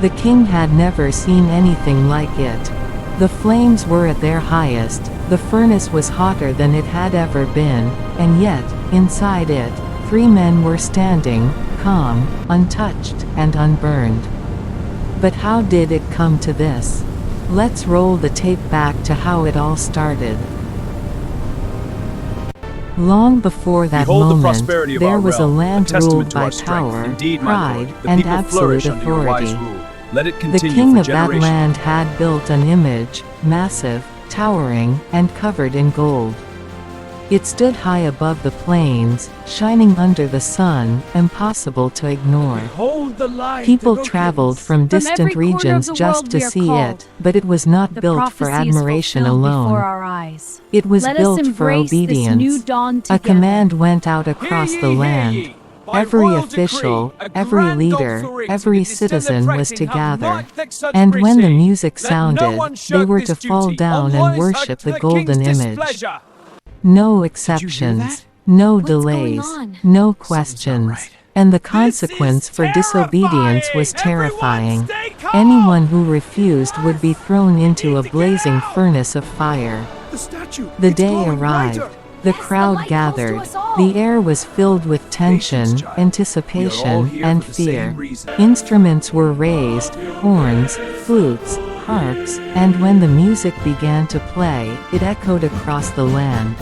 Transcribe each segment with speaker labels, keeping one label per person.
Speaker 1: The king had never seen anything like it. The flames were at their highest, the furnace was hotter than it had ever been, and yet, inside it, 3 men were standing, calm, untouched, and unburned. But how did it come to this? Let's roll the tape back to how it all started. Long before that moment, there was a land ruled by power, pride, and absolute authority. The king of that land had built an image, massive, towering, and covered in gold. It stood high above the plains, shining under the sun, impossible to ignore. People traveled from distant regions just to see it, but it was not built for admiration alone. It was built for obedience. A command went out across the land. Every official, every leader, every citizen was to gather. And when the music sounded, they were to fall down and worship the golden image. No exceptions, no delays, no questions. And the consequence for disobedience was terrifying. Anyone who refused would be thrown into a blazing furnace of fire. The day arrived. The crowd gathered. The air was filled with tension, anticipation, and fear. Instruments were raised, horns, flutes, harps, and when the music began to play, it echoed across the land.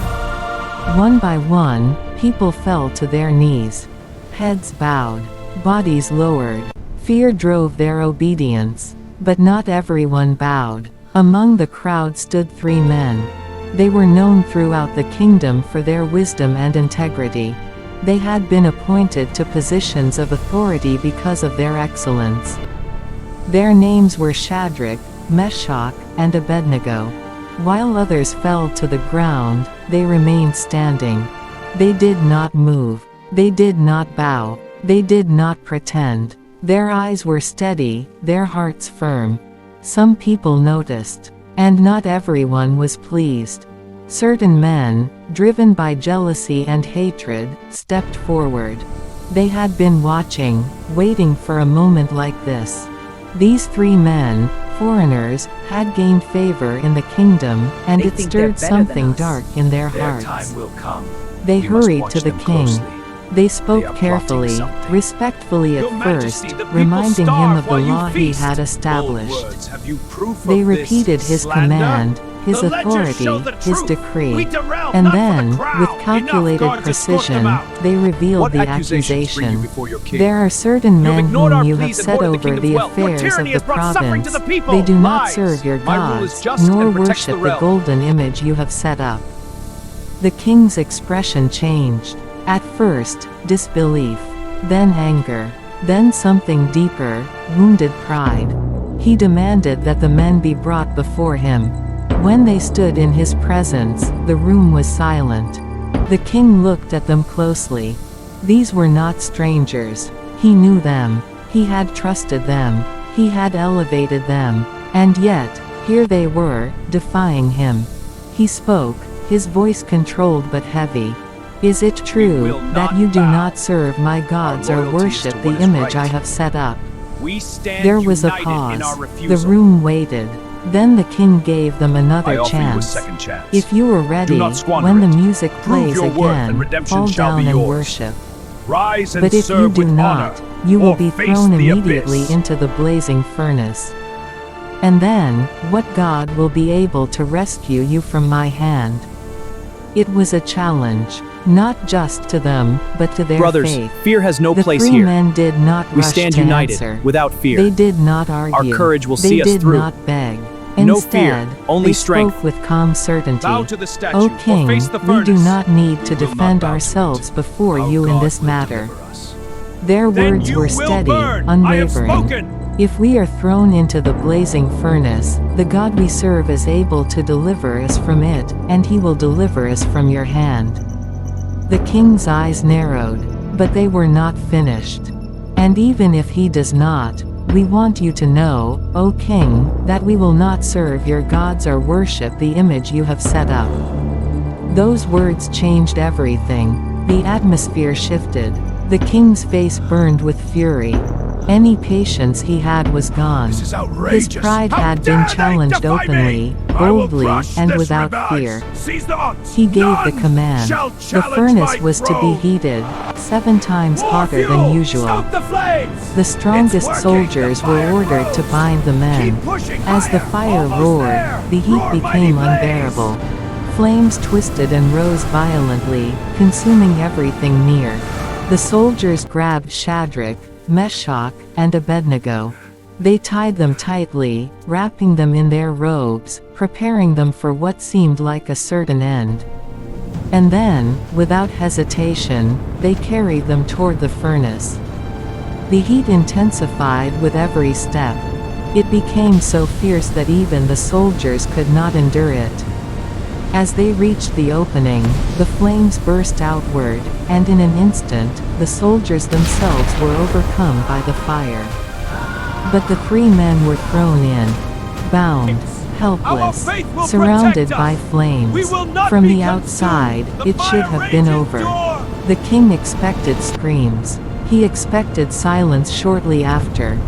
Speaker 1: One by one, people fell to their knees. Heads bowed, bodies lowered. Fear drove their obedience. But not everyone bowed. Among the crowd stood 3 men. They were known throughout the kingdom for their wisdom and integrity. They had been appointed to positions of authority because of their excellence. Their names were Shadrach, Meshach, and Abednego. While others fell to the ground, they remained standing. They did not move. They did not bow. They did not pretend. Their eyes were steady, their hearts firm. Some people noticed. And not everyone was pleased. Certain men, driven by jealousy and hatred, stepped forward. They had been watching, waiting for a moment like this. These 3 men, foreigners, had gained favor in the kingdom, and it stirred something dark in their hearts. They hurried to the king. They spoke carefully, respectfully at first, reminding him of the law he had established. They repeated his command, his authority, his decree. And then, with calculated precision, they revealed the accusation. There are certain men whom you have set over the affairs of the province. They do not serve your gods, nor worship the golden image you have set up. The king's expression changed. At first, disbelief. Then anger. Then something deeper, wounded pride. He demanded that the men be brought before him. When they stood in his presence, the room was silent. The king looked at them closely. These were not strangers. He knew them. He had trusted them. He had elevated them. And yet, here they were, defying him. He spoke, his voice controlled but heavy. Is it true that you do not serve my gods or worship the image I have set up? There was a pause. The room waited. Then the king gave them another chance. If you are ready, when the music plays again, fall down and worship. But if you do not, you will be thrown immediately into the blazing furnace. And then, what God will be able to rescue you from my hand? It was a challenge, not just to them, but to their
Speaker 2: Brothers,
Speaker 1: faith.
Speaker 2: fear has no place
Speaker 1: The 3
Speaker 2: here.
Speaker 1: men did not
Speaker 2: We
Speaker 1: rush
Speaker 2: stand
Speaker 1: to
Speaker 2: united,
Speaker 1: answer.
Speaker 2: without fear.
Speaker 1: They did not argue.
Speaker 2: Our courage will
Speaker 1: they
Speaker 2: see us
Speaker 1: did
Speaker 2: through.
Speaker 1: not beg.
Speaker 2: No
Speaker 1: Instead,
Speaker 2: fear, only
Speaker 1: they
Speaker 2: strength.
Speaker 1: spoke with calm certainty.
Speaker 3: Bow to the statue,
Speaker 1: O
Speaker 3: or
Speaker 1: king,
Speaker 3: face the
Speaker 1: we do
Speaker 3: furnace.
Speaker 1: not need to
Speaker 3: We will
Speaker 1: defend
Speaker 3: not bow to
Speaker 1: ourselves
Speaker 3: it.
Speaker 1: before
Speaker 3: Our
Speaker 1: you in
Speaker 3: God
Speaker 1: this
Speaker 3: will
Speaker 1: matter.
Speaker 3: deliver us.
Speaker 1: Their
Speaker 3: Then
Speaker 1: words
Speaker 3: you
Speaker 1: were
Speaker 3: will
Speaker 1: steady,
Speaker 3: burn. I have
Speaker 1: unwavering.
Speaker 3: spoken.
Speaker 1: If we are thrown into the blazing furnace, the God we serve is able to deliver us from it, and he will deliver us from your hand. The king's eyes narrowed, but they were not finished. And even if he does not, we want you to know, O king, that we will not serve your gods or worship the image you have set up. Those words changed everything. The atmosphere shifted. The king's face burned with fury. Any patience he had was gone.
Speaker 2: This is outrageous.
Speaker 1: His pride
Speaker 2: How
Speaker 1: had
Speaker 2: dare
Speaker 1: been
Speaker 2: they
Speaker 1: challenged
Speaker 2: defy
Speaker 1: openly,
Speaker 2: me? I will
Speaker 1: boldly,
Speaker 2: crush
Speaker 1: and
Speaker 2: this
Speaker 1: without
Speaker 2: revise.
Speaker 1: fear.
Speaker 2: Seize the odds.
Speaker 1: He gave
Speaker 2: None
Speaker 1: the command.
Speaker 2: shall
Speaker 1: The
Speaker 2: challenge
Speaker 1: furnace
Speaker 2: my
Speaker 1: was to be
Speaker 2: throne.
Speaker 1: heated, 7 times
Speaker 2: More
Speaker 1: hotter
Speaker 2: fuel.
Speaker 1: than usual.
Speaker 2: Stoke the flames.
Speaker 1: The strongest
Speaker 2: It's working.
Speaker 1: soldiers
Speaker 2: The
Speaker 1: were
Speaker 2: fire
Speaker 1: ordered
Speaker 2: grows.
Speaker 1: to bind the men.
Speaker 2: Keep pushing
Speaker 1: As the
Speaker 2: higher.
Speaker 1: fire
Speaker 2: Almost
Speaker 1: roared,
Speaker 2: there.
Speaker 1: the heat
Speaker 2: Roar,
Speaker 1: became
Speaker 2: mighty blaze.
Speaker 1: unbearable. Flames twisted and rose violently, consuming everything near. The soldiers grabbed Shadrach, Meshach, and Abednego. They tied them tightly, wrapping them in their robes, preparing them for what seemed like a certain end. And then, without hesitation, they carried them toward the furnace. The heat intensified with every step. It became so fierce that even the soldiers could not endure it. As they reached the opening, the flames burst outward, and in an instant, the soldiers themselves were overcome by the fire. But the 3 men were thrown in, bound, helpless, surrounded by flames. From the outside, it should have been over. The king expected screams. He expected silence shortly after.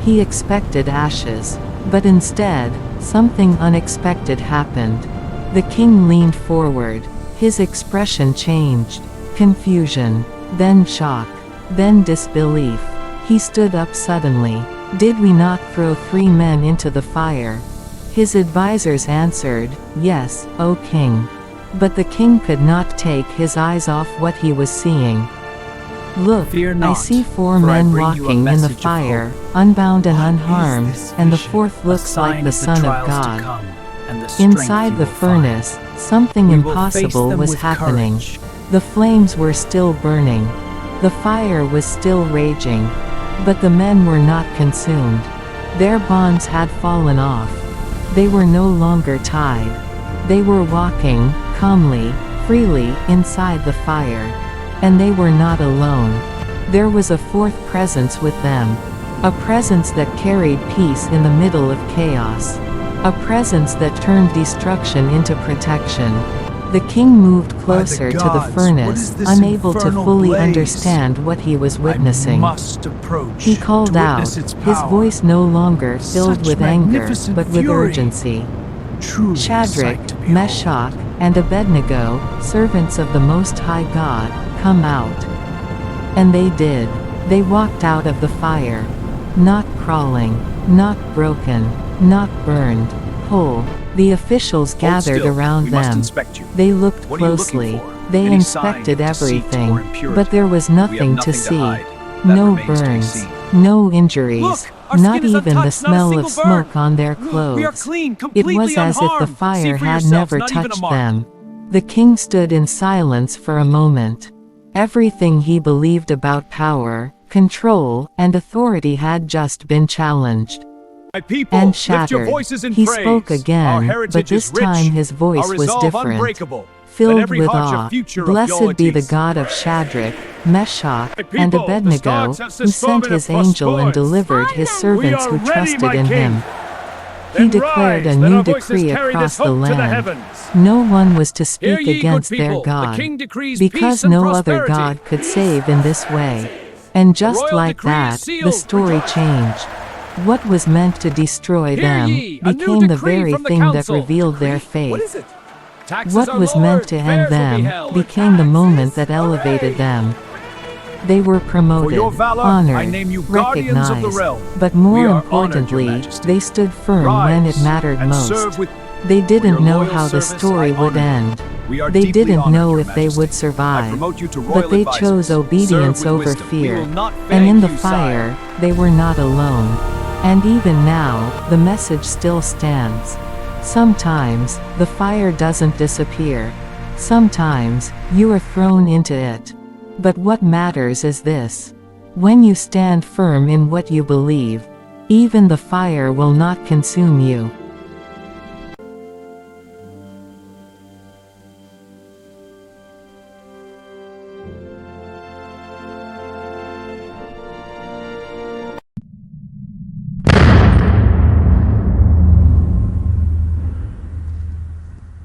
Speaker 1: He expected ashes. But instead, something unexpected happened. The king leaned forward. His expression changed. Confusion, then shock, then disbelief. He stood up suddenly. "Did we not throw 3 men into the fire?" His advisors answered, "Yes, O king." But the king could not take his eyes off what he was seeing. "Look,
Speaker 3: Fear
Speaker 1: I
Speaker 3: not,
Speaker 1: see 4
Speaker 3: for I
Speaker 1: men
Speaker 3: bring you a
Speaker 1: walking in the
Speaker 3: message of
Speaker 1: fire,
Speaker 3: hope.
Speaker 1: unbound and
Speaker 3: What is
Speaker 1: unharmed,
Speaker 3: this
Speaker 1: and the
Speaker 3: vision?
Speaker 1: 4th
Speaker 3: A
Speaker 1: looks like
Speaker 3: sign
Speaker 1: the
Speaker 3: of
Speaker 1: Son of
Speaker 3: trials to
Speaker 1: God."
Speaker 3: come, and the strength
Speaker 1: Inside
Speaker 3: you
Speaker 1: the
Speaker 3: will find.
Speaker 1: furnace, something
Speaker 3: We will face
Speaker 1: impossible
Speaker 3: them
Speaker 1: was
Speaker 3: with
Speaker 1: happening.
Speaker 3: courage.
Speaker 1: The flames were still burning. The fire was still raging. But the men were not consumed. Their bonds had fallen off. They were no longer tied. They were walking, calmly, freely, inside the fire. And they were not alone. There was a 4th presence with them. A presence that carried peace in the middle of chaos. A presence that turned destruction into protection. The king moved closer to the
Speaker 2: gods, what
Speaker 1: furnace,
Speaker 2: is this
Speaker 1: unable to
Speaker 2: infernal
Speaker 1: fully
Speaker 2: blaze?
Speaker 1: understand what he was witnessing.
Speaker 2: I must approach
Speaker 1: He called
Speaker 2: to
Speaker 1: out,
Speaker 2: witness its
Speaker 1: his
Speaker 2: power.
Speaker 1: voice no longer filled
Speaker 2: Such
Speaker 1: with anger,
Speaker 2: magnificent
Speaker 1: but with
Speaker 2: fury.
Speaker 1: urgency.
Speaker 2: Truly a
Speaker 1: Shadrach,
Speaker 2: sight to behold.
Speaker 1: Meshach, and Abednego, servants of the Most High God, come out. And they did. They walked out of the fire. Not crawling, not broken, not burned, whole. The officials
Speaker 2: Hold
Speaker 1: gathered
Speaker 2: still.
Speaker 1: around
Speaker 2: We must
Speaker 1: them.
Speaker 2: inspect you.
Speaker 1: They looked
Speaker 2: What are you looking
Speaker 1: closely.
Speaker 2: for?
Speaker 1: They
Speaker 2: Any sign
Speaker 1: inspected
Speaker 2: of deceit
Speaker 1: everything,
Speaker 2: or impurity?
Speaker 1: but there was
Speaker 2: We have
Speaker 1: nothing to
Speaker 2: nothing to
Speaker 1: see.
Speaker 2: hide. That
Speaker 1: No
Speaker 2: remains to be
Speaker 1: burns,
Speaker 2: seen.
Speaker 1: no injuries,
Speaker 4: Look, our
Speaker 1: not
Speaker 4: skin is
Speaker 1: even the
Speaker 4: untouched, not a
Speaker 1: smell of
Speaker 4: single burn.
Speaker 1: smoke on their clothes.
Speaker 4: We are clean,
Speaker 1: It
Speaker 4: completely
Speaker 1: was as if the
Speaker 4: unharmed.
Speaker 1: fire
Speaker 4: See for
Speaker 1: had
Speaker 4: yourselves,
Speaker 1: never
Speaker 4: not even a
Speaker 1: touched
Speaker 4: mark.
Speaker 1: them. The king stood in silence for a moment. Everything he believed about power, control, and authority had just been challenged.
Speaker 4: My people,
Speaker 1: And
Speaker 4: lift your
Speaker 1: shattered.
Speaker 4: voices in
Speaker 1: He
Speaker 4: praise.
Speaker 1: spoke again,
Speaker 4: Our
Speaker 1: but
Speaker 4: heritage
Speaker 1: this
Speaker 4: is rich,
Speaker 1: time his voice
Speaker 4: our
Speaker 1: was
Speaker 4: resolve
Speaker 1: different.
Speaker 4: unbreakable. Let
Speaker 1: Filled
Speaker 4: every
Speaker 1: with
Speaker 4: heart your
Speaker 1: awe,
Speaker 4: future of
Speaker 1: blessed be the
Speaker 4: loyalties.
Speaker 1: God of Shadrach, Meshach,
Speaker 4: My
Speaker 1: and
Speaker 4: people, the
Speaker 1: Abednego,
Speaker 4: stars have
Speaker 1: who sent
Speaker 4: suspended
Speaker 1: his
Speaker 4: a
Speaker 1: angel and
Speaker 4: prosperous.
Speaker 1: delivered his servants
Speaker 4: We
Speaker 1: who
Speaker 4: are ready,
Speaker 1: trusted
Speaker 4: my
Speaker 1: in
Speaker 4: king.
Speaker 1: him. He
Speaker 4: Then
Speaker 1: declared
Speaker 4: rise,
Speaker 1: a
Speaker 4: let
Speaker 1: new
Speaker 4: our voices
Speaker 1: decree
Speaker 4: carry
Speaker 1: across
Speaker 4: this
Speaker 1: the
Speaker 4: hope to the
Speaker 1: land.
Speaker 4: heavens.
Speaker 1: No one was to
Speaker 4: Hear
Speaker 1: speak
Speaker 4: ye, good
Speaker 1: against their
Speaker 4: people, the
Speaker 1: God,
Speaker 4: king decrees
Speaker 1: because
Speaker 4: peace and
Speaker 1: no other
Speaker 4: prosperity.
Speaker 1: God could save in this way. And just
Speaker 4: royal
Speaker 1: like
Speaker 4: decree is
Speaker 1: that,
Speaker 4: sealed.
Speaker 1: the story changed. What was meant to destroy
Speaker 4: Hear
Speaker 1: them
Speaker 4: ye, a new
Speaker 1: became the
Speaker 4: decree
Speaker 1: very
Speaker 4: from the
Speaker 1: thing that
Speaker 4: council.
Speaker 1: revealed their
Speaker 4: What
Speaker 1: faith.
Speaker 4: is it? Taxes
Speaker 1: What
Speaker 4: are
Speaker 1: was
Speaker 4: lowered,
Speaker 1: meant to end
Speaker 4: fairs will be
Speaker 1: them
Speaker 4: held.
Speaker 1: became the moment that elevated them. They were promoted,
Speaker 2: For your valor,
Speaker 1: honored,
Speaker 2: I name you guardians of the
Speaker 1: recognized,
Speaker 2: realm.
Speaker 1: but
Speaker 2: We
Speaker 1: more
Speaker 2: are honored,
Speaker 1: importantly,
Speaker 2: Your Majesty.
Speaker 1: they stood firm when it
Speaker 2: Rise
Speaker 1: mattered
Speaker 2: and
Speaker 1: most.
Speaker 2: serve with
Speaker 1: They didn't
Speaker 2: your
Speaker 1: know
Speaker 2: loyal
Speaker 1: how the
Speaker 2: service,
Speaker 1: story
Speaker 2: I
Speaker 1: would
Speaker 2: honor you.
Speaker 1: end.
Speaker 2: We are
Speaker 1: They
Speaker 2: deeply
Speaker 1: didn't
Speaker 2: honored,
Speaker 1: know
Speaker 2: Your
Speaker 1: if they
Speaker 2: Majesty.
Speaker 1: would
Speaker 2: I
Speaker 1: survive.
Speaker 2: promote you to
Speaker 1: But
Speaker 2: royal
Speaker 1: they
Speaker 2: advisors.
Speaker 1: chose obedience
Speaker 2: Serve with
Speaker 1: over
Speaker 2: wisdom. We
Speaker 1: fear.
Speaker 2: will not
Speaker 1: And in
Speaker 2: beg
Speaker 1: the
Speaker 2: you,
Speaker 1: fire,
Speaker 2: sire.
Speaker 1: they were not alone. And even now, the message still stands. Sometimes, the fire doesn't disappear. Sometimes, you are thrown into it. But what matters is this. When you stand firm in what you believe, even the fire will not consume you.